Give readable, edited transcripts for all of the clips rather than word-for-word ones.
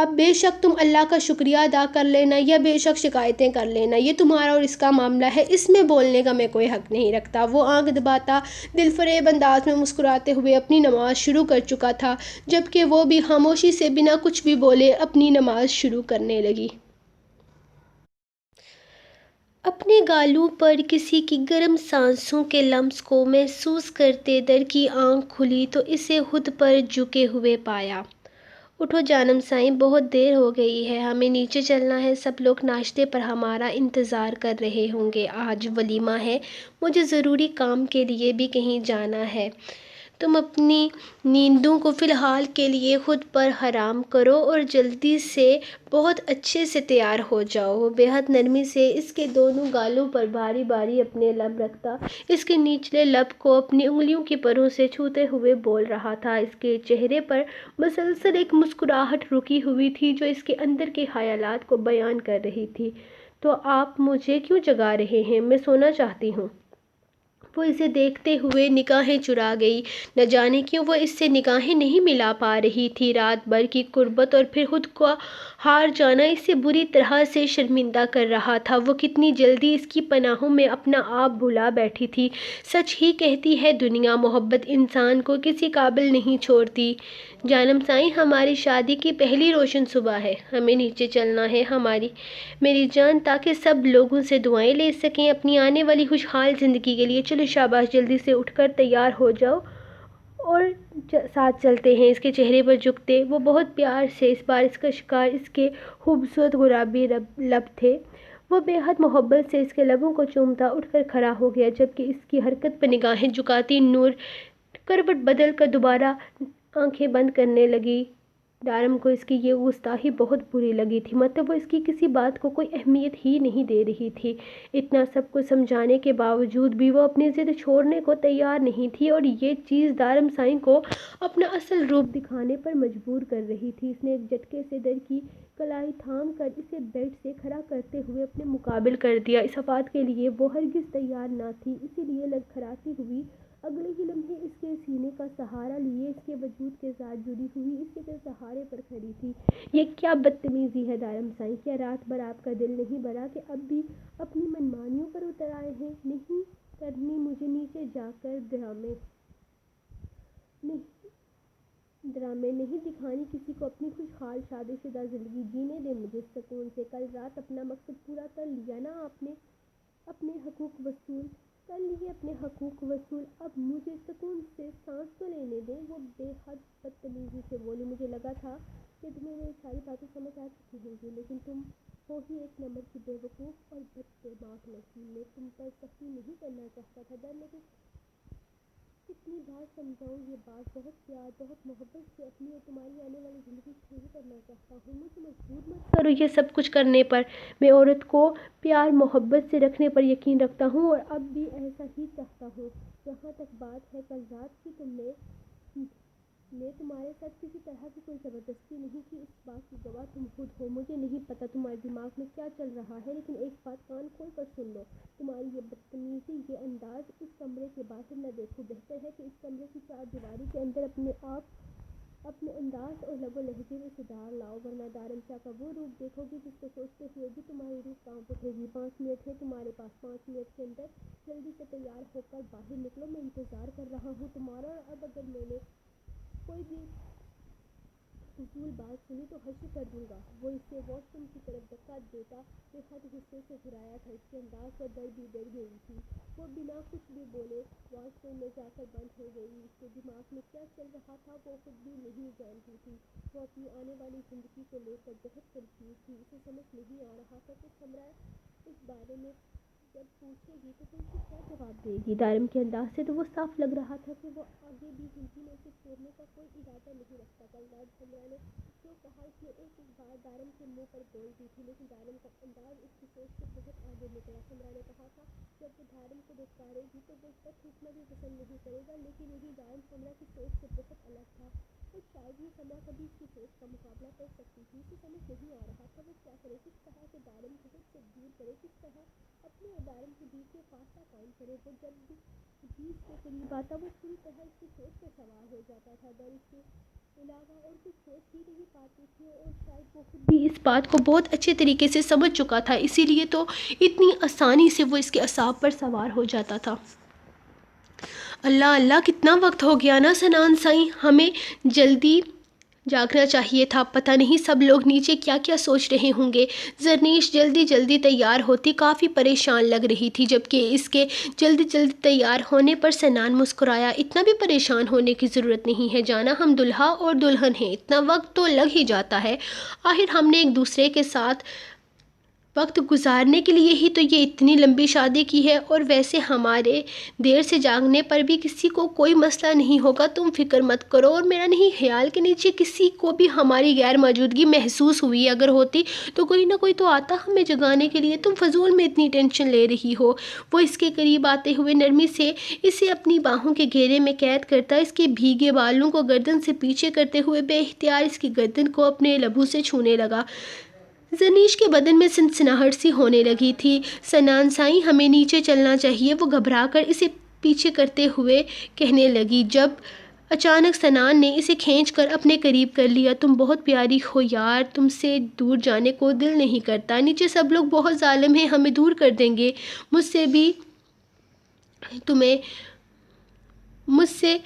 اب بے شک تم اللہ کا شکریہ ادا کر لینا یا بے شک شکایتیں کر لینا، یہ تمہارا اور اس کا معاملہ ہے، اس میں بولنے کا میں کوئی حق نہیں رکھتا۔ وہ آنکھ دباتا دل فریب انداز میں مسکراتے ہوئے اپنی نماز شروع کر چکا تھا، جبکہ وہ بھی خاموشی سے بنا کچھ بھی بولے اپنی نماز شروع کرنے لگی۔ اپنے گالوں پر کسی کی گرم سانسوں کے لمس کو محسوس کرتے در کی آنکھ کھلی تو اسے خود پر جھکے ہوئے پایا۔ اٹھو جانم سائیں، بہت دیر ہو گئی ہے، ہمیں نیچے چلنا ہے، سب لوگ ناشتے پر ہمارا انتظار کر رہے ہوں گے، آج ولیمہ ہے، مجھے ضروری کام کے لیے بھی کہیں جانا ہے، تم اپنی نیندوں کو فی الحال کے لیے خود پر حرام کرو اور جلدی سے بہت اچھے سے تیار ہو جاؤ۔ وہ بے حد نرمی سے اس کے دونوں گالوں پر باری باری اپنے لب رکھتا، اس کے نچلے لب کو اپنی انگلیوں کی پروں سے چھوتے ہوئے بول رہا تھا۔ اس کے چہرے پر مسلسل ایک مسکراہٹ رکی ہوئی تھی جو اس کے اندر کے خیالات کو بیان کر رہی تھی۔ تو آپ مجھے کیوں جگا رہے ہیں؟ میں سونا چاہتی ہوں۔ وہ اسے دیکھتے ہوئے نگاہیں چرا گئی، نہ جانے کیوں وہ اس سے نگاہیں نہیں ملا پا رہی تھی۔ رات بھر کی غربت اور پھر خود کو ہار جانا اسے بری طرح سے شرمندہ کر رہا تھا۔ وہ کتنی جلدی اس کی پناہوں میں اپنا آپ بھلا بیٹھی تھی۔ سچ ہی کہتی ہے دنیا، محبت انسان کو کسی قابل نہیں چھوڑتی۔ جانم سائیں، ہماری شادی کی پہلی روشن صبح ہے، ہمیں نیچے چلنا ہے میری جان، تاکہ سب لوگوں سے دعائیں لے سکیں اپنی آنے والی خوشحال زندگی کے لیے۔ چلو شاباش، جلدی سے اٹھ کر تیار ہو جاؤ اور ساتھ چلتے ہیں۔ اس کے چہرے پر جھکتے وہ بہت پیار سے، اس بار اس کا شکار اس کے خوبصورت گلابی لب تھے۔ وہ بے حد محبت سے اس کے لبوں کو چومتا اٹھ کر کھڑا ہو گیا، جبکہ اس کی حرکت پر نگاہیں جھکاتی نور کروٹ بدل کر دوبارہ آنکھیں بند کرنے لگی۔ دارم کو اس کی یہ گستاخی بہت بری لگی تھی، مطلب وہ اس کی کسی بات کو کوئی اہمیت ہی نہیں دے رہی تھی۔ اتنا سب کچھ سمجھانے کے باوجود بھی وہ اپنی ضد چھوڑنے کو تیار نہیں تھی اور یہ چیز دارم سائیں کو اپنا اصل روپ دکھانے پر مجبور کر رہی تھی۔ اس نے ایک جھٹکے سے در کی کلائی تھام کر اسے بیڈ سے کھڑا کرتے ہوئے اپنے مقابل کر دیا۔ اس صفات کے لیے وہ ہرگز تیار نہ تھی، اسی لیے لڑکھڑاتی ہوئی اگلے ہی لمحے اس کے سینے کا سہارا لیے اس کے وجود کے ساتھ جڑی ہوئی اس کے سہارے پر کھڑی تھی۔ یہ کیا بدتمیزی ہے دارم سائیں، کیا رات بھر آپ کا دل نہیں بھرا کہ اب بھی اپنی منمانیوں پر اتر آئے ہیں؟ نہیں کرنی مجھے نیچے جا کر ڈرامے نہیں دکھانی کسی کو اپنی خوشحال شادی شدہ زندگی جینے دیں مجھے سکون سے۔ کل رات اپنا مقصد پورا کر لیا نا آپ نے، اپنے حقوق وصول کر لیے اپنے حقوق وصول، اب مجھے سکون سے سانس تو لینے دیں۔ وہ بے حد بدتمیزی سے بولی، مجھے لگا تھا کہ تمہیں میری ساری باتیں سمجھ آ چکی ہوں گی، لیکن تم ہو ہی ایک نمبر کی بے وقوف اور بد دماغ لڑکی۔ میں تم پر سختی نہیں کرنا چاہتا تھا لیکن کتنی بار سمجھاؤں یہ بات، بہت پیار بہت محبت سے اپنی اور تمہاری آنے والی زندگی شروع کرنا چاہتا ہوں، مجھے مجبور مت کرو یہ سب کچھ کرنے پر۔ میں عورت کو پیار محبت سے رکھنے پر یقین رکھتا ہوں اور اب بھی ایسا ہی چاہتا ہوں۔ جہاں تک بات ہے کل رات کی، میں تمہارے ساتھ کسی طرح کی کوئی زبردستی نہیں کی، اس بات کی گواہ تم خود ہو۔ مجھے نہیں پتا تمہارے دماغ میں کیا چل رہا ہے، لیکن ایک بات کان کھول کر سن لو، تمہاری یہ بدتمیزی، یہ انداز اس کمرے کے باہر نہ دیکھو۔ بہتر ہے کہ اس کمرے کی چار دیواری کے اندر اپنے انداز اور لب و لہجے میں سدھار لاؤ، ورنہ دارم شاہ کا وہ روپ دیکھو گی جس کو سوچتے ہوئے بھی تمہاری روح کانپ اٹھے گی۔ 5 منٹ ہے تمہارے پاس، 5 منٹ کے اندر جلدی سے تیار ہو کر باہر نکلو، میں انتظار کر رہا ہوں تمہارا۔ اور اب اگر میں نے کوئی بھی فضول بات سنی تو حشر کر دوں گا۔ وہ اسے واش روم کی طرف دھکا دیتا بے حد غصے سے گھرایا تھا، اس کے انداز پر ڈر بھی بڑھ گئی تھی۔ وہ بنا کچھ بھی بولے واش روم میں جا کر بند ہو گئی۔ اس کے دماغ میں کیا چل رہا تھا وہ خود بھی نہیں جانتی تھی۔ وہ اپنی آنے والی زندگی کو لے کر بہت کنفیوز تھی، اسے سمجھ نہیں آ رہا تھا کہ سمرا اس بارے میں جب پوچھے گی تو اسے کیا جواب دے گی۔ دارم کے انداز سے تو وہ صاف لگ رہا تھا کہ وہ آگے بھی زندگی میں اسے چھوڑنے کا کوئی ارادہ نہیں رکھتا۔ کل رات سمرا نے جو کہا اس نے ایک بار دارم کے منہ پر بول دی تھی، لیکن دارم کا انداز اس کی سوچ سے بہت آگے نکلا۔ سمرا نے کہا تھا جب وہ دارم کو دھتکارے گی تو وہ اس پر تھوکنا بھی پسند نہیں کرے گا، لیکن یہی دارم سمرا کی سوچ سے بہت الگ تھا اور شاید ہی سمرا کبھی اس کی سوچ کا مقابلہ کر سکتی تھی۔ اسے سمجھ نہیں آ رہا تھا وہ کیا کرے، کس طرح سے دارم کو خود سے دور کرے، کس طرح اپنے اور دارم کے بیچ میں فاصلہ قائم کرے۔ وہ جب بھی اس کے قریب آتا وہ پوری طرح اس کی سوچ پر سوار ہو جاتا تھا، ڈر اس کے علاوہ اور کچھ سوچ ہی نہیں پاتی تھی، اور شاید وہ خود بھی اس بات کو بہت اچھے طریقے سے سمجھ چکا تھا، اسی لیے تو اتنی آسانی سے وہ اس کے اعصاب پر سوار ہو جاتا تھا۔ اللہ اللہ، کتنا وقت ہو گیا نا سنان سائیں، ہمیں جلدی جاگنا چاہیے تھا، پتہ نہیں سب لوگ نیچے کیا کیا سوچ رہے ہوں گے۔ زرنیش جلدی جلدی تیار ہوتی کافی پریشان لگ رہی تھی، جبکہ اس کے جلدی جلدی تیار ہونے پر سنان مسکرایا، اتنا بھی پریشان ہونے کی ضرورت نہیں ہے جانا، ہم دلہا اور دلہن ہیں، اتنا وقت تو لگ ہی جاتا ہے، آخر ہم نے ایک دوسرے کے ساتھ وقت گزارنے کے لیے ہی تو یہ اتنی لمبی شادی کی ہے، اور ویسے ہمارے دیر سے جاگنے پر بھی کسی کو کوئی مسئلہ نہیں ہوگا، تم فکر مت کرو، اور میرا نہیں خیال کہ نیچے کسی کو بھی ہماری غیر موجودگی محسوس ہوئی، اگر ہوتی تو کوئی نہ کوئی تو آتا ہمیں جگانے کے لیے، تم فضول میں اتنی ٹینشن لے رہی ہو۔ وہ اس کے قریب آتے ہوئے نرمی سے اسے اپنی باہوں کے گھیرے میں قید کرتا، اس کے بھیگے بالوں کو گردن سے پیچھے کرتے ہوئے بے اختیار اس کی گردن کو اپنے لبوں سے چھونے لگا۔ زرنیش کے بدن میں سنسناہٹ سی ہونے لگی تھی۔ سنان سائیں، ہمیں نیچے چلنا چاہیے، وہ گھبرا کر اسے پیچھے کرتے ہوئے کہنے لگی، جب اچانک سنان نے اسے کھینچ کر اپنے قریب کر لیا۔ تم بہت پیاری ہو یار، تم سے دور جانے کو دل نہیں کرتا، نیچے سب لوگ بہت ظالم ہیں، ہمیں دور کر دیں گے، مجھ سے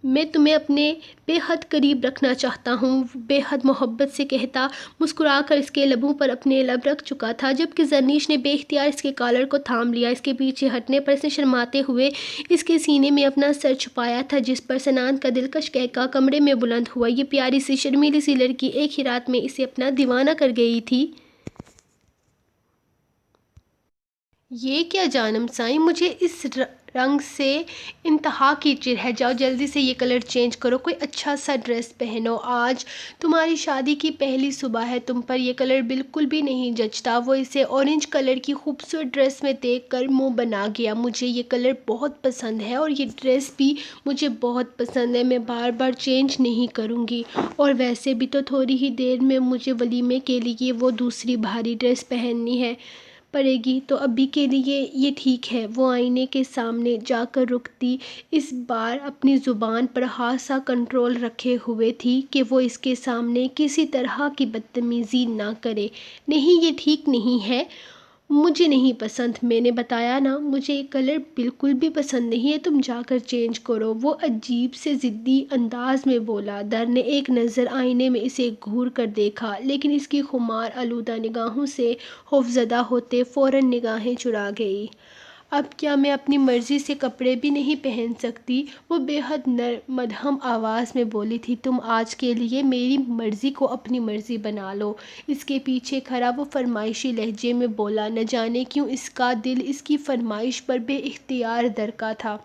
میں تمہیں اپنے بے حد قریب رکھنا چاہتا ہوں، بے حد محبت سے کہتا، مسکرا کر اس کے لبوں پر اپنے لب رکھ چکا تھا، جبکہ زرنیش نے بے اختیار اس کے کالر کو تھام لیا۔ اس کے پیچھے ہٹنے پر اس نے شرماتے ہوئے اس کے سینے میں اپنا سر چھپایا تھا، جس پر سنان کا دلکش قہقہ کمرے میں بلند ہوا۔ یہ پیاری سی شرمیلی سی لڑکی ایک ہی رات میں اسے اپنا دیوانہ کر گئی تھی۔ یہ کیا جانم سائیں، مجھے اس رنگ سے انتہا کی چڑ ہے، جاؤ جلدی سے یہ کلر چینج کرو، کوئی اچھا سا ڈریس پہنو، آج تمہاری شادی کی پہلی صبح ہے، تم پر یہ کلر بالکل بھی نہیں جچتا۔ وہ اسے اورنج کلر کی خوبصورت ڈریس میں دیکھ کر منہ بنا گیا، مجھے یہ کلر بہت پسند ہے، اور یہ ڈریس بھی مجھے بہت پسند ہے، میں بار بار چینج نہیں کروں گی، اور ویسے بھی تو تھوڑی ہی دیر میں مجھے ولیمے کے لیے وہ دوسری بھاری ڈریس پہننی پڑے گی، تو ابھی کے لیے یہ ٹھیک ہے۔ وہ آئینے کے سامنے جا کر رکتی، اس بار اپنی زبان پر خاصا کنٹرول رکھے ہوئے تھی کہ وہ اس کے سامنے کسی طرح کی بدتمیزی نہ کرے۔ نہیں، یہ ٹھیک نہیں ہے، مجھے نہیں پسند، میں نے بتایا نا، مجھے یہ کلر بالکل بھی پسند نہیں ہے، تم جا کر چینج کرو، وہ عجیب سے ضدی انداز میں بولا۔ در نے ایک نظر آئینے میں اسے گھور کر دیکھا، لیکن اس کی خمار آلودہ نگاہوں سے خوفزدہ ہوتے فوراً نگاہیں چرا گئی۔ اب کیا میں اپنی مرضی سے کپڑے بھی نہیں پہن سکتی؟ وہ بے حد مدھم آواز میں بولی تھی، تم آج کے لیے میری مرضی کو اپنی مرضی بنا لو۔ اس کے پیچھے کھڑا وہ فرمائشی لہجے میں بولا، نہ جانے کیوں اس کا دل اس کی فرمائش پر بے اختیار دھڑکا تھا۔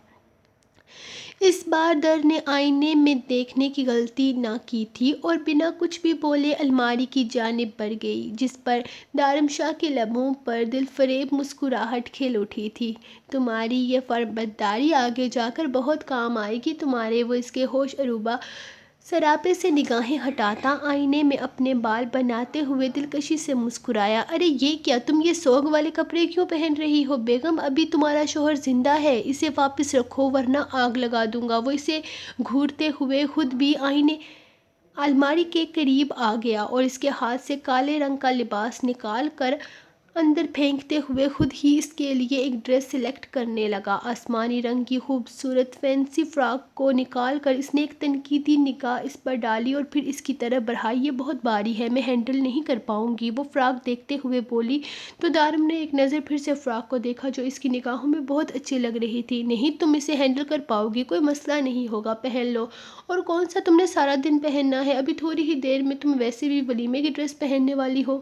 اس بار در نے آئینے میں دیکھنے کی غلطی نہ کی تھی، اور بنا کچھ بھی بولے الماری کی جانب بڑھ گئی، جس پر دارم شاہ کے لبوں پر دل فریب مسکراہٹ کھل اٹھی تھی۔ تمہاری یہ فرمانبرداری آگے جا کر بہت کام آئے گی تمہارے۔ وہ اس کے ہوش عروبہ سراپے سے نگاہیں ہٹاتا آئینے میں اپنے بال بناتے ہوئے دلکشی سے مسکرایا، ارے یہ کیا، تم یہ سوگ والے کپڑے کیوں پہن رہی ہو؟ بیگم، ابھی تمہارا شوہر زندہ ہے، اسے واپس رکھو ورنہ آگ لگا دوں گا۔ وہ اسے گھورتے ہوئے خود بھی الماری کے قریب آ گیا، اور اس کے ہاتھ سے کالے رنگ کا لباس نکال کر اندر پھینکتے ہوئے خود ہی اس کے لیے ایک ڈریس سلیکٹ کرنے لگا۔ آسمانی رنگ کی خوبصورت فینسی فراک کو نکال کر اس نے ایک تنقیدی نگاہ اس پر ڈالی، اور پھر اس کی طرف بڑھائی، یہ بہت بھاری ہے، میں ہینڈل نہیں کر پاؤں گی، وہ فراک دیکھتے ہوئے بولی۔ تو دارم نے ایک نظر پھر سے فراک کو دیکھا، جو اس کی نگاہوں میں بہت اچھی لگ رہی تھی۔ نہیں، تم اسے ہینڈل کر پاؤ گی، کوئی مسئلہ نہیں ہوگا، پہن لو، اور کون سا تم نے سارا دن پہننا ہے، ابھی تھوڑی ہی دیر میں تم ویسے بھی ولیمے کی ڈریس پہننے والی ہو،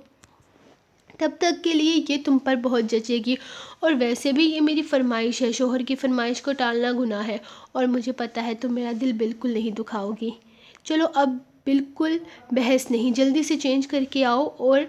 تب تک کے لیے یہ تم پر بہت جچے گی، اور ویسے بھی یہ میری فرمائش ہے، شوہر کی فرمائش کو ٹالنا گناہ ہے، اور مجھے پتہ ہے تم میرا دل بالکل نہیں دکھاؤ گی۔ چلو اب بالکل بحث نہیں، جلدی سے چینج کر کے آؤ۔ اور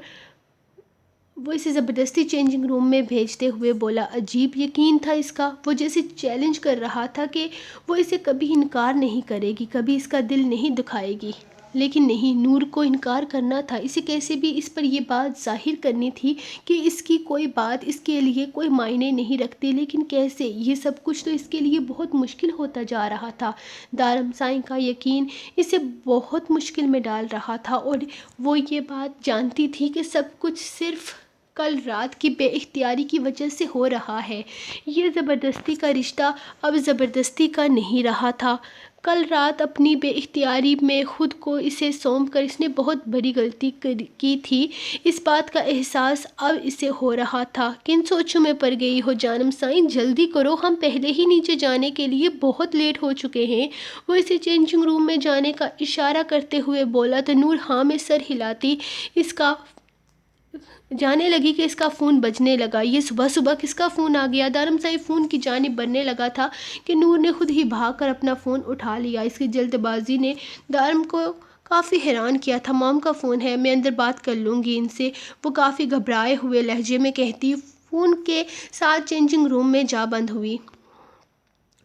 وہ اسے زبردستی چینجنگ روم میں بھیجتے ہوئے بولا، عجیب یقین تھا اس کا، وہ جیسے چیلنج کر رہا تھا کہ وہ اسے کبھی انکار نہیں کرے گی، کبھی اس کا دل نہیں دکھائے گی۔ لیکن نہیں، نور کو انکار کرنا تھا، اسے کیسے بھی اس پر یہ بات ظاہر کرنی تھی کہ اس کی کوئی بات اس کے لیے کوئی معنی نہیں رکھتی، لیکن کیسے؟ یہ سب کچھ تو اس کے لیے بہت مشکل ہوتا جا رہا تھا۔ دارمسائن کا یقین اسے بہت مشکل میں ڈال رہا تھا، اور وہ یہ بات جانتی تھی کہ سب کچھ صرف کل رات کی بے اختیاری کی وجہ سے ہو رہا ہے۔ یہ زبردستی کا رشتہ اب زبردستی کا نہیں رہا تھا۔ کل رات اپنی بے اختیاری میں خود کو اسے سونپ کر اس نے بہت بڑی غلطی کی تھی، اس بات کا احساس اب اسے ہو رہا تھا۔ کن سوچوں میں پڑ گئی ہو جانم سائن، جلدی کرو، ہم پہلے ہی نیچے جانے کے لیے بہت لیٹ ہو چکے ہیں۔ وہ اسے چینجنگ روم میں جانے کا اشارہ کرتے ہوئے بولا تو نور ہاں میں سر ہلاتی جانے لگی کہ اس کا فون بجنے لگا۔ یہ صبح صبح کس کا فون آ گیا؟ دارمسائن فون کی جانب بڑھنے لگا تھا کہ نور نے خود ہی بھاگ کر اپنا فون اٹھا لیا۔ اس کی جلد بازی نے دارم کو کافی حیران کیا تھا۔ مام کا فون ہے، میں اندر بات کر لوں گی ان سے، وہ کافی گھبرائے ہوئے لہجے میں کہتی فون کے ساتھ چینجنگ روم میں جا بند ہوئی۔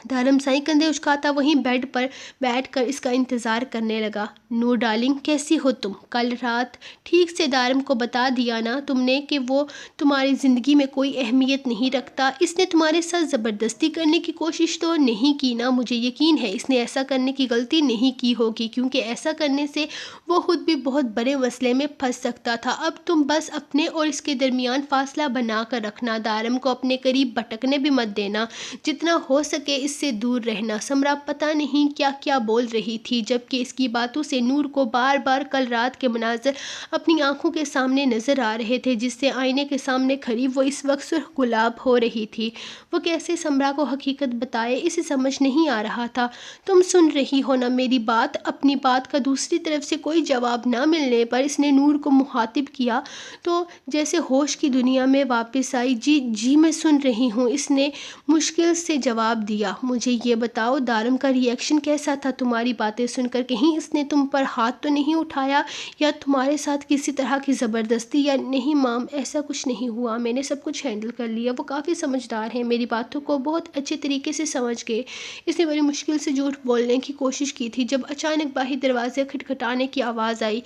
دارمسائن کندھے اچکاتا وہیں بیڈ پر بیٹھ کر اس کا انتظار کرنے لگا۔ نور ڈارلنگ، کیسی ہو تم؟ کل رات ٹھیک سے دارم کو بتا دیا نا تم نے کہ وہ تمہاری زندگی میں کوئی اہمیت نہیں رکھتا؟ اس نے تمہارے ساتھ زبردستی کرنے کی کوشش تو نہیں کی نا؟ مجھے یقین ہے اس نے ایسا کرنے کی غلطی نہیں کی ہوگی، کیونکہ ایسا کرنے سے وہ خود بھی بہت بڑے مسئلے میں پھنس سکتا تھا۔ اب تم بس اپنے اور اس کے درمیان فاصلہ بنا کر رکھنا، دارم کو اپنے قریب بھٹکنے بھی مت دینا، جتنا ہو سکے اس سے دور رہنا۔ سمرا پتہ نہیں کیا کیا بول رہی تھی، جبکہ اس کی باتوں سے نور کو بار بار کل رات کے مناظر اپنی آنکھوں کے سامنے نظر آ رہے تھے، جس سے آئینے کے سامنے کھڑی وہ اس وقت سرخ گلاب ہو رہی تھی۔ وہ کیسے سمرا کو حقیقت بتائے، اسے سمجھ نہیں آ رہا تھا۔ تم سن رہی ہو نا میری بات؟ اپنی بات کا دوسری طرف سے کوئی جواب نہ ملنے پر اس نے نور کو مخاطب کیا تو جیسے ہوش کی دنیا میں واپس آئی۔ جی میں سن رہی ہوں، اس نے مشکل سے جواب دیا۔ مجھے یہ بتاؤ دارم کا ری ایکشن کیسا تھا تمہاری باتیں سن کر؟ کہیں اس نے تم پر ہاتھ تو نہیں اٹھایا یا تمہارے ساتھ کسی طرح کی زبردستی؟ یا نہیں مام، ایسا کچھ نہیں ہوا، میں نے سب کچھ ہینڈل کر لیا۔ وہ کافی سمجھدار ہیں، میری باتوں کو بہت اچھے طریقے سے سمجھ گئے۔ اس نے بڑی مشکل سے جھوٹ بولنے کی کوشش کی تھی جب اچانک باہر دروازے کھٹکھٹانے کی آواز آئی۔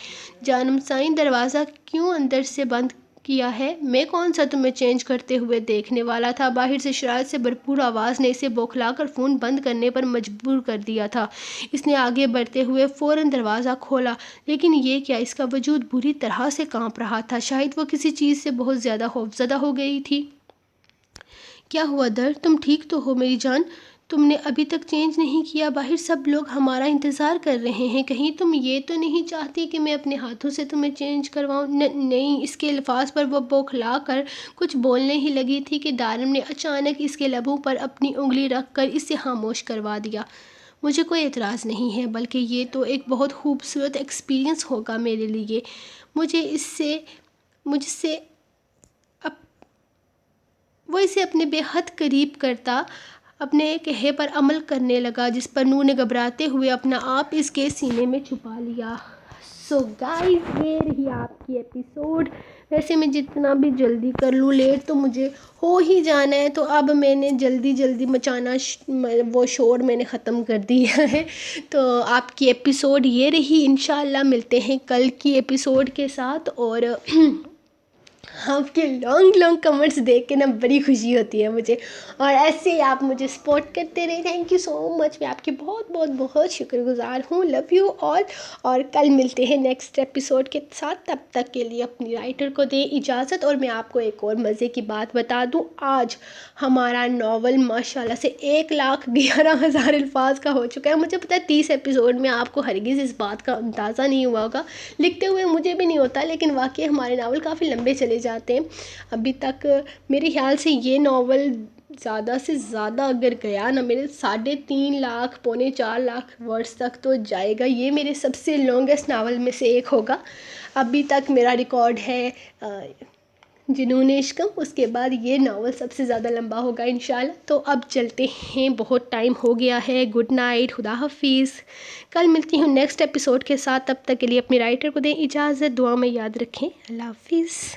جانم سائن، دروازہ کیوں اندر سے بند کیا ہے؟ میں کون سا تمہیں چینج کرتے ہوئے دیکھنے والا تھا؟ باہر سے شرارت سے بھرپور آواز نے اسے بوکھلا کر فون بند کرنے پر مجبور کر دیا تھا۔ اس نے آگے بڑھتے ہوئے فوراً دروازہ کھولا، لیکن یہ کیا، اس کا وجود بری طرح سے کانپ رہا تھا۔ شاید وہ کسی چیز سے بہت زیادہ خوفزدہ ہو گئی تھی۔ کیا ہوا در؟ تم ٹھیک تو ہو میری جان؟ تم نے ابھی تک چینج نہیں کیا؟ باہر سب لوگ ہمارا انتظار کر رہے ہیں، کہیں تم یہ تو نہیں چاہتی کہ میں اپنے ہاتھوں سے تمہیں چینج کرواؤں؟ نہیں۔ اس کے الفاظ پر وہ بوکھلا کر کچھ بولنے ہی لگی تھی کہ دارم نے اچانک اس کے لبوں پر اپنی انگلی رکھ کر اسے خاموش کروا دیا۔ مجھے کوئی اعتراض نہیں ہے، بلکہ یہ تو ایک بہت خوبصورت ایکسپیرئنس ہوگا میرے لیے۔ وہ اسے اپنے بے حد قریب کرتا اپنے کہے پر عمل کرنے لگا، جس پر نور نے گھبراتے ہوئے اپنا آپ اس کے سینے میں چھپا لیا۔ سو گائز، یہ رہی آپ کی ایپیسوڈ۔ ویسے میں جتنا بھی جلدی کر لوں لیٹ تو مجھے ہو ہی جانا ہے، تو اب میں نے جلدی مچانا وہ شور میں نے ختم کر دیا ہے۔ تو آپ کی ایپیسوڈ یہ رہی، انشاءاللہ ملتے ہیں کل کی ایپیسوڈ کے ساتھ۔ اور آپ کے لانگ کمنٹس دیکھ کے نا بڑی خوشی ہوتی ہے مجھے، اور ایسے ہی آپ مجھے سپورٹ کرتے رہے۔ تھینک یو سو مچ، میں آپ کی بہت شکر گزار ہوں۔ لو یو آل، اور کل ملتے ہیں نیکسٹ ایپیسوڈ کے ساتھ۔ تب تک کے لیے اپنی رائٹر کو دیں اجازت، اور میں آپ کو ایک اور مزے کی بات بتا دوں۔ آج ہمارا ناول ماشاءاللہ سے 1,11,000 الفاظ کا ہو چکا ہے۔ مجھے پتا ہے 30 ایپیسوڈ میں آپ کو ہرگز اس بات کا اندازہ نہیں ہوا ہوگا، لکھتے ہوئے مجھے بھی نہیں ہوتا، لیکن واقعی ہمارے ناول کافی لمبے چلے جاتے ہیں۔ ابھی تک میرے خیال سے یہ ناول زیادہ سے زیادہ اگر گیا نا، میرے 3.5 لاکھ پونے 4 لاکھ ورڈز تک تو جائے گا۔ یہ میرے سب سے لانگسٹ ناول میں سے ایک ہوگا۔ ابھی تک میرا ریکارڈ ہے جنون عشقم، اس کے بعد یہ ناول سب سے زیادہ لمبا ہوگا انشاءاللہ۔ تو اب چلتے ہیں، بہت ٹائم ہو گیا ہے۔ گڈ نائٹ، خدا حافظ۔ کل ملتی ہوں نیکسٹ ایپیسوڈ کے ساتھ، تب تک کے لیے اپنی رائٹر کو دیں اجازت، دعا میں یاد رکھیں۔ اللہ حافظ۔